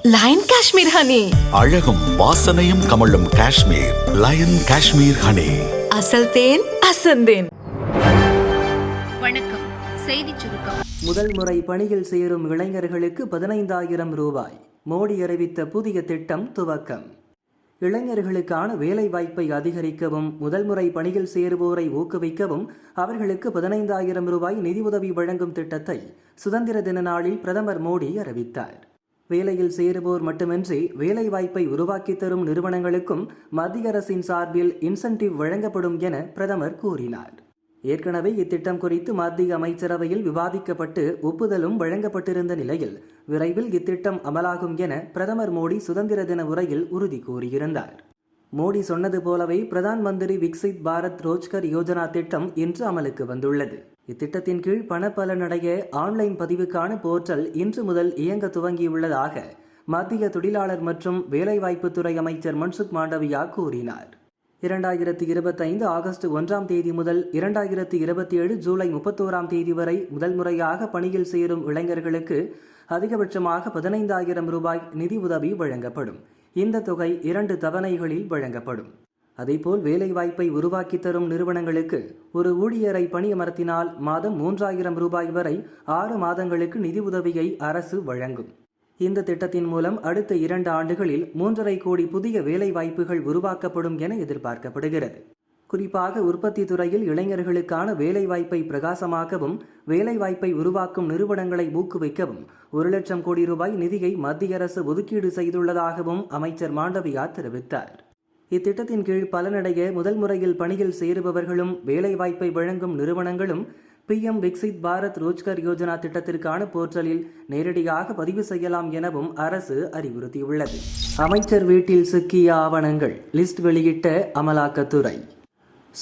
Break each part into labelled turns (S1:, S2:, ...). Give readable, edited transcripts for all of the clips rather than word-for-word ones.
S1: Line Kashmir honey.
S2: அழகும் வாசனையும் கமழும் காஷ்மீர் லயன் காஷ்மீர் ஹனி.
S1: அசல் தேன் அசந்தேன்.
S3: வணக்கம். செய்திச் சுருக்கம்.
S4: முதல் முறை பணியில் சேரும் இளைஞர்களுக்கு 15,000 ரூபாய். மோடி அறிவித்த புதிய திட்டம் துவக்கம். இளைஞர்களுக்கான வேலை வாய்ப்பை அதிகரிக்கவும் முதல் முறை பணியில் சேருவோரை ஊக்குவிக்கவும் அவர்களுக்கு 15,000 ரூபாய் நிதியுதவி வழங்கும் திட்டத்தை சுதந்திர தின நாளில் பிரதமர் மோடி அறிவித்தார். வேலையில் சேருவோர் மட்டுமின்றி வேலை வாய்ப்பை உருவாக்கி தரும் நிறுவனங்களுக்கும் மத்திய அரசின் சார்பில் இன்சென்டிவ் வழங்கப்படும் என பிரதமர் கூறினார். ஏற்கனவே இத்திட்டம் குறித்து மத்திய அமைச்சரவையில் விவாதிக்கப்பட்டு ஒப்புதலும் வழங்கப்பட்டிருந்த நிலையில் விரைவில் இத்திட்டம் அமலாகும் என பிரதமர் மோடி சுதந்திர தின உரையில் உறுதி கூறியிருந்தார். மோடி சொன்னது போலவே பிரதான் மந்திரி விக்சித் பாரத் ரோஜ்கர் யோஜனா திட்டம் இன்று அமலுக்கு வந்துள்ளது. இத்திட்டத்தின் கீழ் பணப்பலனடைய ஆன்லைன் பதிவுக்கான போர்ட்டல் இன்று முதல் இயங்க துவங்கியுள்ளதாக மத்திய தொழிலாளர் மற்றும் வேலைவாய்ப்புத்துறை அமைச்சர் மன்சுக் மாண்டவியா கூறினார். 2025 ஆகஸ்ட் 1ஆம் தேதி முதல் 2027 ஜூலை 31ஆம் தேதி வரை முதல் முறையாக பணியில் சேரும் இளைஞர்களுக்கு அதிகபட்சமாக 15,000 ரூபாய் நிதி உதவி வழங்கப்படும். இந்த தொகை 2 தவணைகளில் வழங்கப்படும். அதேபோல் வேலைவாய்ப்பை உருவாக்கி தரும் நிறுவனங்களுக்கு ஒரு ஊழியரை பணியமர்த்தினால் மாதம் 3,000 ரூபாய் வரை 6 மாதங்களுக்கு நிதி உதவியை அரசு வழங்கும். இந்த திட்டத்தின் மூலம் அடுத்த 2 ஆண்டுகளில் 3.5 கோடி புதிய வேலைவாய்ப்புகள் உருவாக்கப்படும் என எதிர்பார்க்கப்படுகிறது. குறிப்பாக உற்பத்தி துறையில் இளைஞர்களுக்கான வேலைவாய்ப்பை பிரகாசமாக்கவும் வேலைவாய்ப்பை உருவாக்கும் நிறுவனங்களை ஊக்குவிக்கவும் 1 லட்சம் கோடி ரூபாய் நிதியை மத்திய அரசு ஒதுக்கீடு செய்துள்ளதாகவும் அமைச்சர் மாண்டவியா தெரிவித்தார். இத்திட்டத்தின் கீழ் பலனடைய முதல் முறையில் பணியில் சேருபவர்களும் வேலைவாய்ப்பை வழங்கும் நிறுவனங்களும் PM விக்சித் பாரத் ரோஜ்கர் யோஜனா திட்டத்திற்கான போர்ட்டலில் நேரடியாக பதிவு செய்யலாம் எனவும் அரசு அறிவுறுத்தியுள்ளது. அமைச்சர் வீட்டில் சிக்கிய ஆவணங்கள் லிஸ்ட் வெளியிட்ட அமலாக்கத்துறை.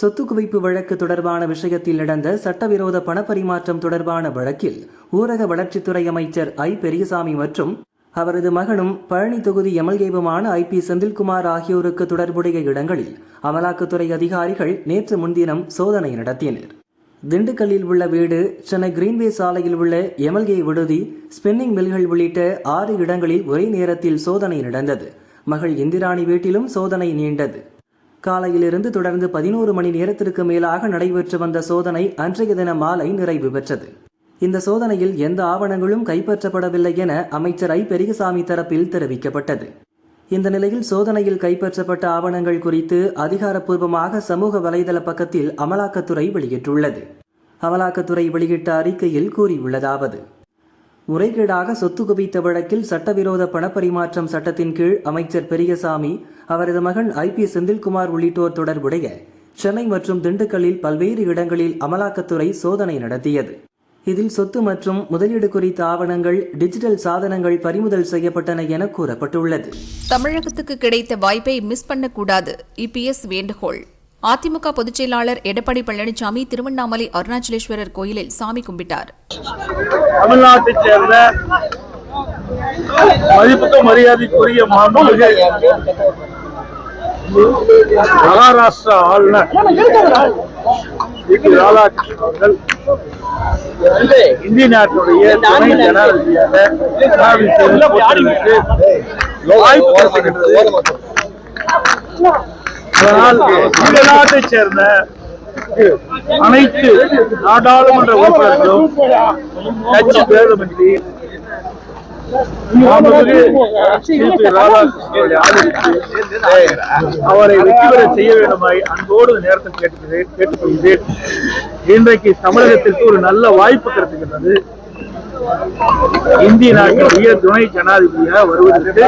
S4: சொத்து குவிப்பு வழக்கு தொடர்பான விஷயத்தில் நடந்த சட்டவிரோத பணப்பரிமாற்றம் தொடர்பான வழக்கில் ஊரக வளர்ச்சித்துறை அமைச்சர் பெரியசாமி மற்றும் அவரது மகனும் பழனி தொகுதி MLAவுமான IP செந்தில்குமார் ஆகியோருக்கு தொடர்புடைய இடங்களில் அமலாக்கத்துறை அதிகாரிகள் நேற்று முன்தினம் சோதனை நடத்தினர். திண்டுக்கல்லில் உள்ள வீடு, சென்னை கிரீன்வே சாலையில் உள்ள MLA விடுதி, ஸ்பின்னிங் மில்கள் உள்ளிட்ட 6 இடங்களில் ஒரே நேரத்தில் சோதனை நடந்தது. மகள் இந்திராணி வீட்டிலும் சோதனை நீண்டது. காலையிலிருந்து தொடர்ந்து 11 மணி நேரத்திற்கு மேலாக நடைபெற்று வந்த சோதனை அன்றைய தின மாலை நிறைவு பெற்றது. இந்த சோதனையில் எந்த ஆவணங்களும் கைப்பற்றப்படவில்லை என அமைச்சர் பெரியசாமி தரப்பில் தெரிவிக்கப்பட்டது. இந்த நிலையில் சோதனையில் கைப்பற்றப்பட்ட ஆவணங்கள் குறித்து அதிகாரப்பூர்வமாக சமூக வலைதள பக்கத்தில் அமலாக்கத்துறை வெளியிட்டுள்ளது. அமலாக்கத்துறை வெளியிட்ட அறிக்கையில் கூறியுள்ளதாவது: முறைகேடாக சொத்து குவித்த வழக்கில் சட்டவிரோத பணப்பரிமாற்றம் சட்டத்தின் கீழ் அமைச்சர் பெரியசாமி, அவரது மகன் IP செந்தில்குமார் உள்ளிட்டோர் தொடர்புடைய சென்னை மற்றும் திண்டுக்கல்லில் பல்வேறு இடங்களில் அமலாக்கத்துறை சோதனை நடத்தியது. இதில் சொத்து மற்றும் முதலீடு குறித்த ஆவணங்கள், டிஜிட்டல் சாதனங்கள் பறிமுதல் செய்யப்பட்டன என கூறப்பட்டுள்ளது.
S3: தமிழகத்துக்கு கிடைத்த வாய்ப்பை மிஸ் பண்ணக்கூடாது. EPS வேண்டுகோள். அதிமுக பொதுச் செயலாளர் எடப்பாடி பழனிசாமி திருவண்ணாமலை அருணாச்சலேஸ்வரர் கோயிலில் சாமி கும்பிட்டார்.
S5: தமிழ்நாட்டைச் சேர்ந்த மதிப்புக்கு மரியாதைக்குரிய மகாராஷ்டிரா ஆளுநர் அவர்கள் இந்திய நாட்டுடைய துணை ஜனாதிபதியாக வாய்ப்பு கிடைக்கின்றது. அதனால் தமிழ்நாட்டைச் சேர்ந்த அனைத்து நாடாளுமன்ற உறுப்பினர்களும் கட்சி பேதமின்றி அவரை வெற்றி பெற செய்ய வேண்டுமாய் அன்போடு நேரத்தில் கேட்டுக்கொள்கிறேன். இன்றைக்கு தமிழகத்திற்கு ஒரு நல்ல வாய்ப்பு கிடைக்கின்றது. இந்திய நாட்டினுடைய துணை ஜனாதிபதியாக வருவதற்கு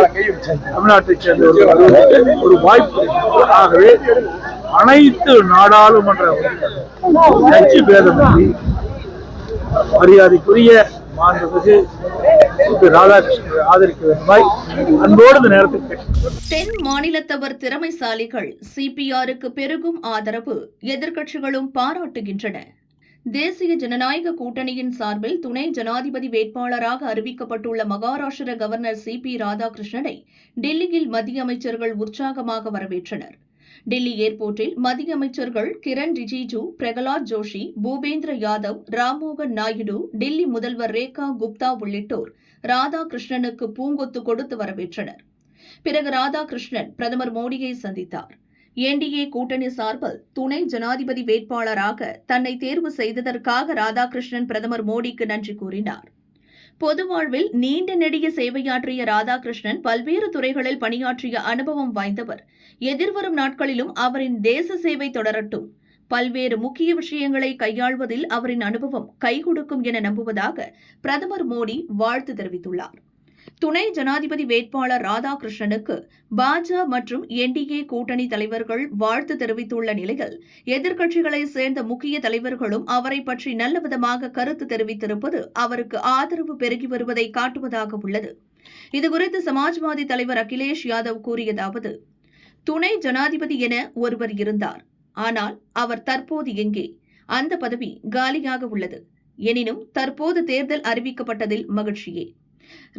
S5: தமிழ்நாட்டைச் சேர்ந்தவர்கள் ஒரு வாய்ப்பு. ஆகவே அனைத்து நாடாளுமன்ற கட்சி பேதமின்றி மரியாதைக்குரிய
S6: தென் மாநிலத்தவர் திறமைசாலிகள் CPRக்கு பெருகும் ஆதரவு, எதிர்க்கட்சிகளும் பாராட்டுகின்றன. தேசிய ஜனநாயக கூட்டணியின் சார்பில் துணை ஜனாதிபதி வேட்பாளராக அறிவிக்கப்பட்டுள்ள மகாராஷ்டிர கவர்னர் CP ராதாகிருஷ்ணனை டெல்லியில் மத்திய அமைச்சர்கள் உற்சாகமாக வரவேற்றனர். டெல்லி ஏர்போர்ட்டில் மத்திய அமைச்சர்கள் கிரண் ரிஜிஜு, பிரகலாத் ஜோஷி, பூபேந்திர யாதவ், ராம்மோகன் நாயுடு, டெல்லி முதல்வர் ரேகா குப்தா உள்ளிட்டோர் ராதாகிருஷ்ணனுக்கு பூங்கொத்து கொடுத்து வரவேற்றனர். பிறகு ராதாகிருஷ்ணன் பிரதமர் மோடியை சந்தித்தார். என்டிஏ கூட்டணி சார்பில் துணை ஜனாதிபதி வேட்பாளராக தன்னை தேர்வு செய்ததற்காக ராதாகிருஷ்ணன் பிரதமர் மோடிக்கு நன்றி கூறினார். பொது வாழ்வில் நீண்ட நெடிய சேவையாற்றிய ராதாகிருஷ்ணன் பல்வேறு துறைகளில் பணியாற்றிய அனுபவம் வாய்ந்தவர். எதிர்வரும் நாட்களிலும் அவரின் தேச சேவை தொடரட்டும். பல்வேறு முக்கிய விஷயங்களை கையாள்வதில் அவரின் அனுபவம் கை கொடுக்கும் என நம்புவதாக பிரதமர் மோடி வாழ்த்து தெரிவித்துள்ளார். துணை ஜனாதிபதி வேட்பாளர் ராதாகிருஷ்ணனுக்கு பாஜ மற்றும் என்டிஏ கூட்டணி தலைவர்கள் வாழ்த்து தெரிவித்துள்ள நிலையில் எதிர்க்கட்சிகளைச் சேர்ந்த முக்கிய தலைவர்களும் அவரை பற்றி நல்லவிதமாக கருத்து தெரிவித்திருப்பது அவருக்கு ஆதரவு பெருகி வருவதை காட்டுவதாக உள்ளது. இதுகுறித்து சமாஜ்வாதி தலைவர் அகிலேஷ் யாதவ் கூறியதாவது: துணை ஜனாதிபதி என ஒருவர் இருந்தார். ஆனால் அவர் தற்போது எங்கே? அந்த பதவி காலியாக உள்ளது. எனினும் தற்போது தேர்தல் அறிவிக்கப்பட்டதில் மகிழ்ச்சியே.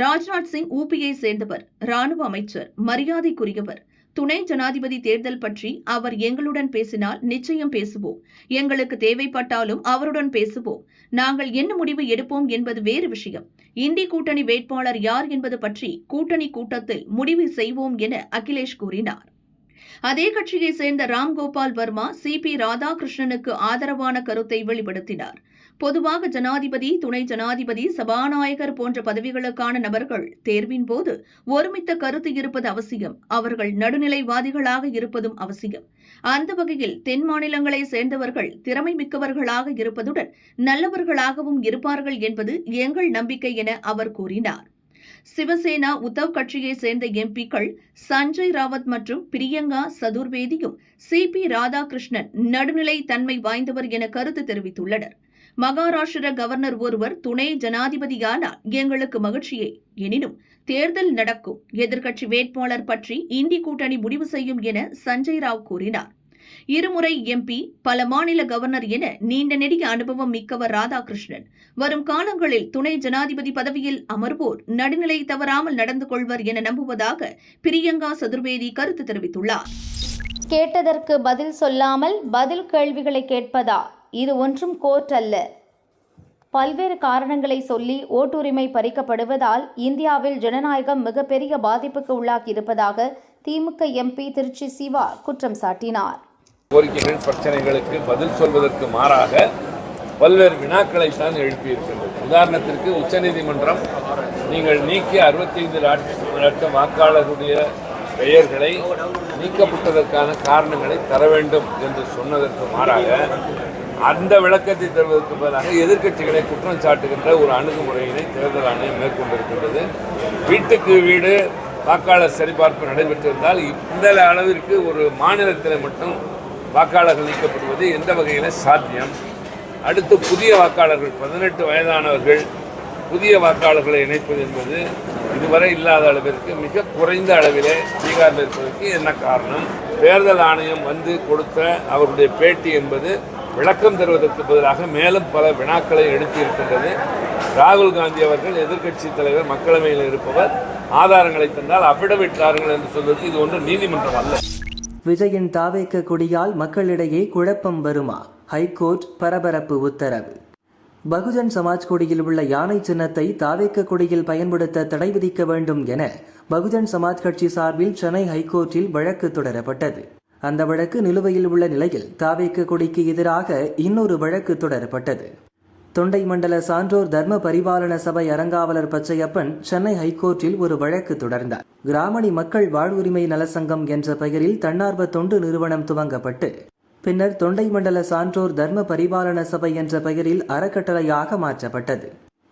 S6: ராஜ்நாத் சிங் ஊபியை சேர்ந்தவர், ராணுவ அமைச்சர், மரியாதைக்குரியவர். துணை ஜனாதிபதி தேர்தல் பற்றி அவர் எங்களுடன் பேசினால் நிச்சயம் பேசுவோம். எங்களுக்கு தேவைப்பட்டாலும் அவருடன் பேசுவோம். நாங்கள் என்ன முடிவு எடுப்போம் என்பது வேறு விஷயம். இந்தி கூட்டணி வேட்பாளர் யார் என்பது பற்றி கூட்டணி கூட்டத்தில் முடிவு செய்வோம் என அகிலேஷ் கூறினார். அதே கட்சியைச் சேர்ந்த ராம்கோபால் வர்மா சிபி ராதாகிருஷ்ணனுக்கு ஆதரவான கருத்தை வெளிப்படுத்தினார். பொதுவாக ஜனாதிபதி, துணை ஜனாதிபதி, சபாநாயகர் போன்ற பதவிகளுக்கான நபர்கள் தேர்வின் போது ஒருமித்த கருத்து இருப்பது அவசியம். அவர்கள் நடுநிலைவாதிகளாக இருப்பதும் அவசியம். அந்த வகையில் தென் மாநிலங்களை சேர்ந்தவர்கள் திறமை மிக்கவர்களாக இருப்பதுடன் நல்லவர்களாகவும் இருப்பார்கள் என்பது எங்கள் நம்பிக்கை என அவர் கூறினார். சிவசேனா, உத்தவ் கட்சியைச் சேர்ந்த எம்பிக்கள் சஞ்சய் ராவத் மற்றும் பிரியங்கா சதுர்வேதியும் சிபி ராதாகிருஷ்ணன் நடுநிலை தன்மை வாய்ந்தவர் என கருத்து தெரிவித்துள்ளனர். மகாராஷ்டிர கவர்னர் ஒருவர் துணை ஜனாதிபதியானால் எங்களுக்கு மகிழ்ச்சியே. எனினும் தேர்தல் நடக்கும். எதிர்க்கட்சி வேட்பாளர் பற்றி இந்தி கூட்டணி முடிவு செய்யும் என சஞ்சய் ராவ் கூறினார். இருமுறை எம்பி, பல மாநில கவர்னர் என நீண்ட நெடிய அனுபவம் மிக்கவர் ராதாகிருஷ்ணன். வரும் காலங்களில் துணை ஜனாதிபதி பதவியில் அமர்வோர் நடுநிலை தவறாமல் நடந்து கொள்வர் என நம்புவதாக பிரியங்கா சதுர்வேதி கருத்து தெரிவித்துள்ளார்.
S7: கேட்டதற்கு பதில் சொல்லாமல் பதில் கேள்விகளை கேட்பதா? இது ஒன்றும் கோர்ட் அல்ல. பல்வேறு காரணங்களை சொல்லி ஓட்டுரிமை பறிக்கப்படுவதால் இந்தியாவில் ஜனநாயகம் மிகப்பெரிய பாதிப்புக்கு உள்ளாகி இருப்பதாக திமுக எம்பி திருச்சி சிவா குற்றம் சாட்டினார்.
S8: கோரிக்கைகள், பிரச்சனைகளுக்கு பதில் சொல்வதற்கு மாறாக பல்வேறு வினாக்களை தான் எழுப்பியிருக்கின்றது. உதாரணத்திற்கு உச்சநீதிமன்றம் நீங்கள் நீக்கிய 65 லட்சம் வாக்காளர்களுடைய பெயர்களை நீக்கப்பட்டதற்கான காரணங்களை தர வேண்டும் என்று சொன்னதற்கு மாறாக அந்த விளக்கத்தை தருவதற்கு பதிலாக எதிர்க்கட்சிகளை குற்றம் சாட்டுகின்ற ஒரு அணுகுமுறையினை தேர்தல் ஆணையம் மேற்கொண்டிருக்கின்றது. வீட்டுக்கு வீடு வாக்காளர் சரிபார்ப்பு நடைபெற்றிருந்தால் இந்த அளவிற்கு ஒரு மாநிலத்தில் மட்டும் வாக்காளர்கள் நீக்கப்படுவது எந்த வகையில் சாத்தியம்? அடுத்து புதிய வாக்காளர்கள் 18 வயதானவர்கள் புதிய வாக்காளர்களை இணைப்பது என்பது இதுவரை இல்லாத அளவிற்கு மிக குறைந்த அளவிலே பீகாரில் இருப்பதற்கு என்ன காரணம்? தேர்தல் ஆணையம் வந்து கொடுத்த அவருடைய பேட்டி என்பது விளக்கம் தருவதற்கு பதிலாக மேலும் பல வினாக்களை எழுப்பியிருக்கின்றது. ராகுல் காந்தி அவர்கள் எதிர்க்கட்சி தலைவர், மக்களவையில் இருப்பவர், ஆதாரங்களை தந்தால் அபிடவிட் தாருங்கள் என்று சொல்வது இது ஒன்று நீதிமன்றம் அல்ல.
S4: விஜயின் தாவேக்க கொடியால் மக்களிடையே குழப்பம் வருமா? ஹைகோர்ட் பரபரப்பு உத்தரவு. பகுஜன் சமாஜ் கொடியில் உள்ள யானை சின்னத்தை தாவேக்க கொடியில் பயன்படுத்த தடை விதிக்க வேண்டும் என பகுஜன் சமாஜ் கட்சி சார்பில் சென்னை ஹைகோர்ட்டில் வழக்கு தொடரப்பட்டது. அந்த வழக்கு நிலுவையில் உள்ள நிலையில் தாவேக்க கொடிக்கு எதிராக இன்னொரு வழக்கு தொடரப்பட்டது. தொண்டை மண்டல சான்றோர் தர்ம பரிபாலன சபை அறங்காவலர் பச்சையப்பன் சென்னை ஹைகோர்ட்டில் ஒரு வழக்கு தொடர்ந்தார். கிராமணி மக்கள் வாழ்வுரிமை நலசங்கம் என்ற பெயரில் தன்னார்வ தொண்டு நிறுவனம் துவங்கப்பட்டு பின்னர் தொண்டை மண்டல சான்றோர் தர்ம பரிபாலன சபை என்ற பெயரில் அறக்கட்டளையாக மாற்றப்பட்டது.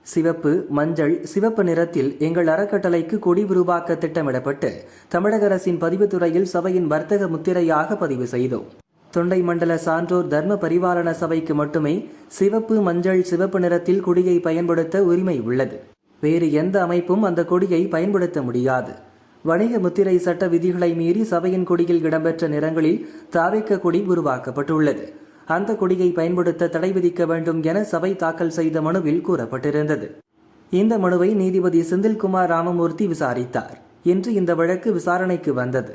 S4: சிவப்பு, மஞ்சள், சிவப்பு நிறத்தில் எங்கள் அறக்கட்டளைக்கு கொடி உருவாக்க திட்டமிடப்பட்டு தமிழக அரசின் பதிவுத்துறையில் சபையின் வர்த்தக முத்திரையாக பதிவு செய்தோம். தொண்டை மண்டல சான்றோர் தர்ம பரிபாலன சபைக்கு மட்டுமே சிவப்பு, மஞ்சள், சிவப்பு நிறத்தில் கொடியை பயன்படுத்த உரிமை உள்ளது. வேறு எந்த அமைப்பும் அந்த கொடியை பயன்படுத்த முடியாது. வணிக முத்திரை சட்ட விதிகளை மீறி சபையின் கொடியில் இடம்பெற்ற நிறங்களில் தாவேக்க கொடி உருவாக்கப்பட்டுள்ளது. அந்த கொடியை பயன்படுத்த தடை விதிக்க வேண்டும் என சபை தாக்கல் செய்த மனுவில் கூறப்பட்டிருந்தது. இந்த மனுவை நீதிபதி செந்தில்குமார் ராமமூர்த்தி விசாரித்தார். இன்று இந்த வழக்கு விசாரணைக்கு வந்தது.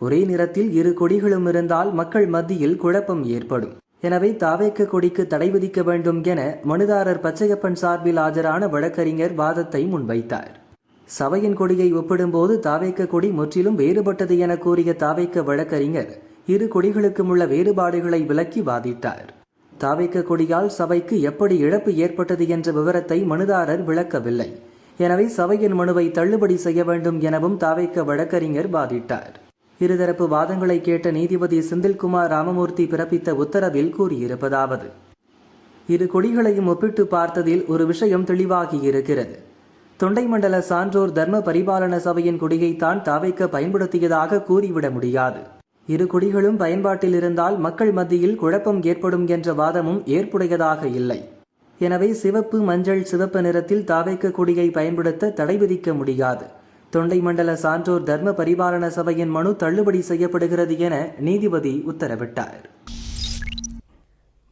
S4: ஒரே நிறத்தில் இரு கொடிகளும் இருந்தால் மக்கள் மத்தியில் குழப்பம் ஏற்படும். எனவே தாவேக்க கொடிக்கு தடை விதிக்க வேண்டும் என மனுதாரர் பச்சையப்பன் சார்பில் ஆஜரான வழக்கறிஞர் வாதத்தை முன்வைத்தார். சபையின் கொடியை ஒப்பிடும்போது தாவேக்க கொடி முற்றிலும் வேறுபட்டது என கூறிய தாவேக்க வழக்கறிஞர் இரு கொடிகளுக்கும் உள்ள வேறுபாடுகளை விளக்கி வாதிட்டார். தாவேக்க கொடியால் சபைக்கு எப்படி இழப்பு ஏற்பட்டது என்ற விவரத்தை மனுதாரர் விளக்கவில்லை. எனவே சபையின் மனுவை தள்ளுபடி செய்ய வேண்டும் எனவும் தாவேக்க வழக்கறிஞர் வாதிட்டார். இருதரப்பு வாதங்களை கேட்ட நீதிபதி செந்தில்குமார் ராமமூர்த்தி பிறப்பித்த உத்தரவில் கூறியிருப்பதாவது: இரு கொடிகளையும் ஒப்பிட்டு பார்த்ததில் ஒரு விஷயம் தெளிவாகியிருக்கிறது. தொண்டைமண்டல சான்றோர் தர்ம பரிபாலன சபையின் கொடியைத்தான் தாவேக்க பயன்படுத்தியதாக கூறிவிட முடியாது. இரு கொடிகளும் பயன்பாட்டில் இருந்தால் மக்கள் மத்தியில் குழப்பம் ஏற்படும் என்ற வாதமும் ஏற்புடையதாக இல்லை. எனவே சிவப்பு, மஞ்சள், சிவப்பு நிறத்தில் தாவேக்க கொடியை பயன்படுத்த தடை விதிக்க முடியாது. தொண்டைமண்டல சான்றோர் தர்ம பரிபாலன சபையின் மனு தள்ளுபடி செய்யப்படுகிறது என நீதிபதி உத்தரவிட்டார்.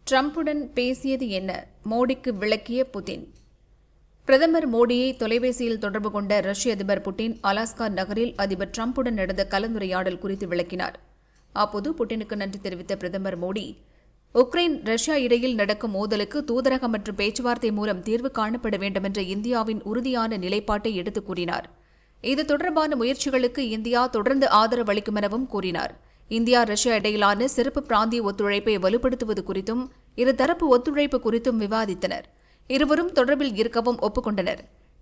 S3: ட்ரம்புடன் பேசியது என்ன? மோடிக்கு விளக்கிய புதின். பிரதமர் மோடியை தொலைபேசியில் தொடர்பு கொண்ட ரஷ்ய அதிபர் புட்டின் அலாஸ்கா நகரில் அதிபர் ட்ரம்புடன் நடந்த கலந்துரையாடல் குறித்து விளக்கினார். அப்போது புட்டினுக்கு நன்றி தெரிவித்த பிரதமர் மோடி, உக்ரைன் ரஷ்யா இடையில் நடக்கும் மோதலுக்கு தூதரகம் மற்றும் பேச்சுவார்த்தை மூலம் தீர்வு காணப்பட வேண்டும் என்ற இந்தியாவின் உறுதியான நிலைப்பாட்டை எடுத்துக் கூறினார். இது தொடர்பான முயற்சிகளுக்கு இந்தியா தொடர்ந்து ஆதரவு அளிக்கும் எனவும் கூறினார். இந்தியா ரஷ்யா இடையிலான சிறப்பு பிராந்திய ஒத்துழைப்பை வலுப்படுத்துவது குறித்தும் இருதரப்பு ஒத்துழைப்பு குறித்தும் விவாதித்தனர். இருவரும் தொடர்பில் இருக்கவும் ஒப்புக்கொண்டனர்.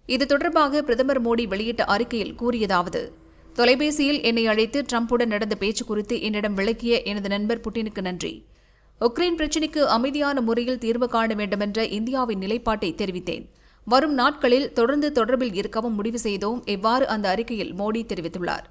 S3: இது தொடர்பாக பிரதமர் மோடி வெளியிட்ட அறிக்கையில் கூறியதாவது: தொலைபேசியில் என்னை அழைத்து ட்ரம்புடன் நடந்த பேச்சு குறித்து என்னிடம் விளக்கிய எனது நண்பர் புட்டினுக்கு நன்றி. உக்ரைன் பிரச்சினைக்கு அமைதியான முறையில் தீர்வு காண வேண்டுமென்ற இந்தியாவின் நிலைப்பாட்டை தெரிவித்தேன். வரும் நாட்களில் தொடர்ந்து தொடர்பில் இருக்கவும் முடிவு செய்தோம். இவ்வாறு அந்த அறிக்கையில் மோடி தெரிவித்துள்ளார்.